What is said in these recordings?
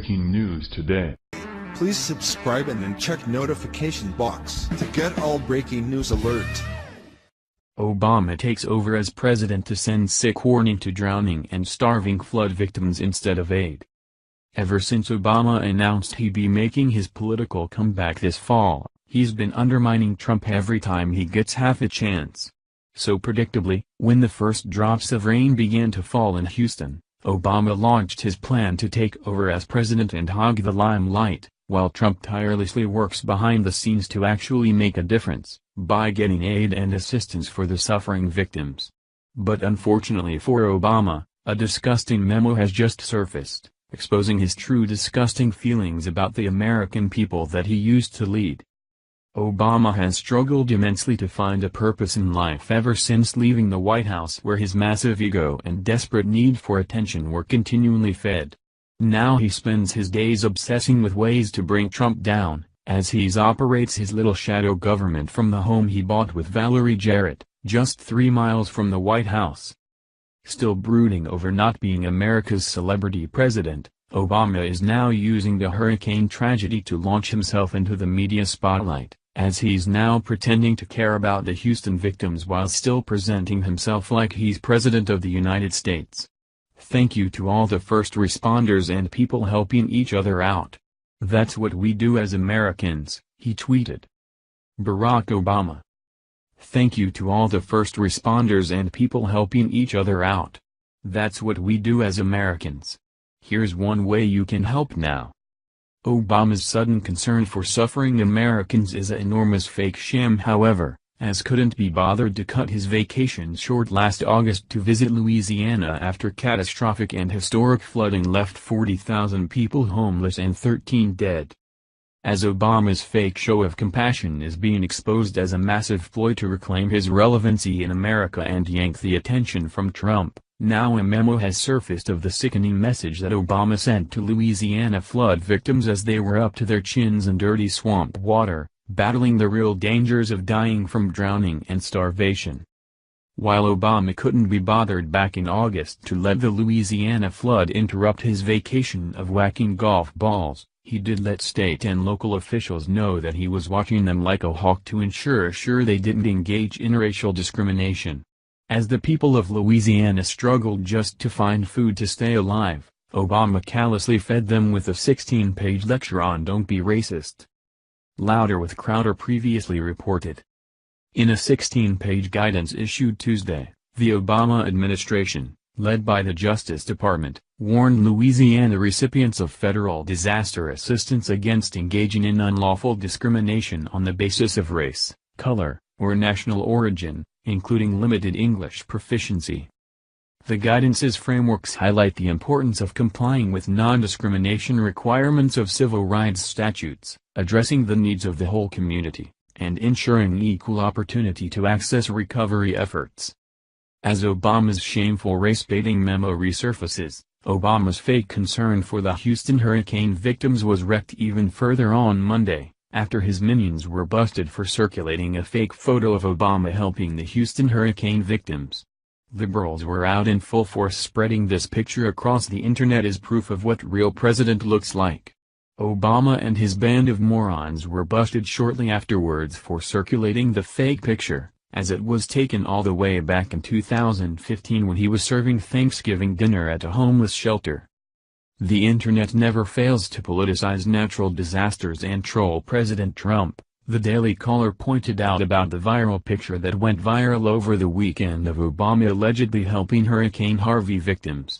Breaking news today. Please subscribe and then check notification box to get all breaking news alert. Obama takes over as president to send sick warning to drowning and starving flood victims instead of aid. Ever since Obama announced he'd be making his political comeback this fall, he's been undermining Trump every time he gets half a chance. So predictably, when the first drops of rain began to fall in Houston, Obama launched his plan to take over as president and hog the limelight, while Trump tirelessly works behind the scenes to actually make a difference, by getting aid and assistance for the suffering victims. But unfortunately for Obama, a disgusting memo has just surfaced, exposing his true disgusting feelings about the American people that he used to lead. Obama has struggled immensely to find a purpose in life ever since leaving the White House, where his massive ego and desperate need for attention were continually fed. Now he spends his days obsessing with ways to bring Trump down, as he operates his little shadow government from the home he bought with Valerie Jarrett, just 3 miles from the White House. Still brooding over not being America's celebrity president, Obama is now using the hurricane tragedy to launch himself into the media spotlight, as he's now pretending to care about the Houston victims while still presenting himself like he's President of the United States. Thank you to all the first responders and people helping each other out. That's what we do as Americans, he tweeted. Barack Obama. Thank you to all the first responders and people helping each other out. That's what we do as Americans. Here's one way you can help now. Obama's sudden concern for suffering Americans is an enormous fake sham, however, as couldn't be bothered to cut his vacation short last August to visit Louisiana after catastrophic and historic flooding left 40,000 people homeless and 13 dead. As Obama's fake show of compassion is being exposed as a massive ploy to reclaim his relevancy in America and yank the attention from Trump, now a memo has surfaced of the sickening message that Obama sent to Louisiana flood victims as they were up to their chins in dirty swamp water, battling the real dangers of dying from drowning and starvation. While Obama couldn't be bothered back in August to let the Louisiana flood interrupt his vacation of whacking golf balls, he did let state and local officials know that he was watching them like a hawk to ensure they didn't engage in racial discrimination. As the people of Louisiana struggled just to find food to stay alive, Obama callously fed them with a 16-page lecture on Don't Be Racist. Louder with Crowder previously reported. In a 16-page guidance issued Tuesday, the Obama administration, led by the Justice Department, warned Louisiana recipients of federal disaster assistance against engaging in unlawful discrimination on the basis of race, color, or national origin, including limited English proficiency. The guidance's frameworks highlight the importance of complying with non-discrimination requirements of civil rights statutes, addressing the needs of the whole community, and ensuring equal opportunity to access recovery efforts. As Obama's shameful race-baiting memo resurfaces, Obama's fake concern for the Houston hurricane victims was wrecked even further on Monday, after his minions were busted for circulating a fake photo of Obama helping the Houston hurricane victims. Liberals were out in full force spreading this picture across the internet as proof of what real president looks like. Obama and his band of morons were busted shortly afterwards for circulating the fake picture, as it was taken all the way back in 2015 when he was serving Thanksgiving dinner at a homeless shelter. The internet never fails to politicize natural disasters and troll President Trump, the Daily Caller pointed out about the viral picture that went viral over the weekend of Obama allegedly helping Hurricane Harvey victims.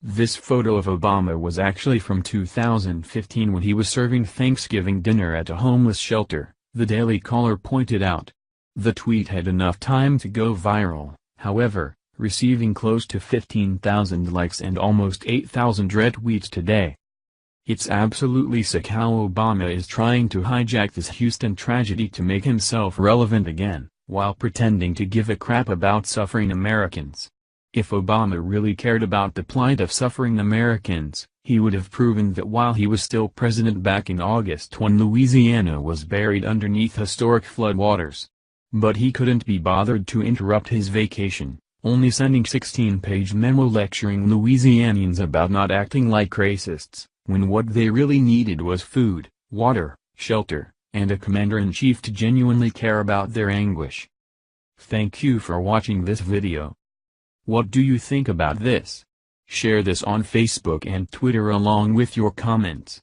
This photo of Obama was actually from 2015 when he was serving Thanksgiving dinner at a homeless shelter, the Daily Caller pointed out. The tweet had enough time to go viral, however, receiving close to 15,000 likes and almost 8,000 retweets today. It's absolutely sick how Obama is trying to hijack this Houston tragedy to make himself relevant again, while pretending to give a crap about suffering Americans. If Obama really cared about the plight of suffering Americans, he would have proven that while he was still president back in August when Louisiana was buried underneath historic floodwaters. But he couldn't be bothered to interrupt his vacation, only sending 16-page memo lecturing Louisianians about not acting like racists, when what they really needed was food, water, shelter, and a commander-in-chief to genuinely care about their anguish. Thank you for watching this video. What do you think about this? Share this on Facebook and Twitter along with your comments.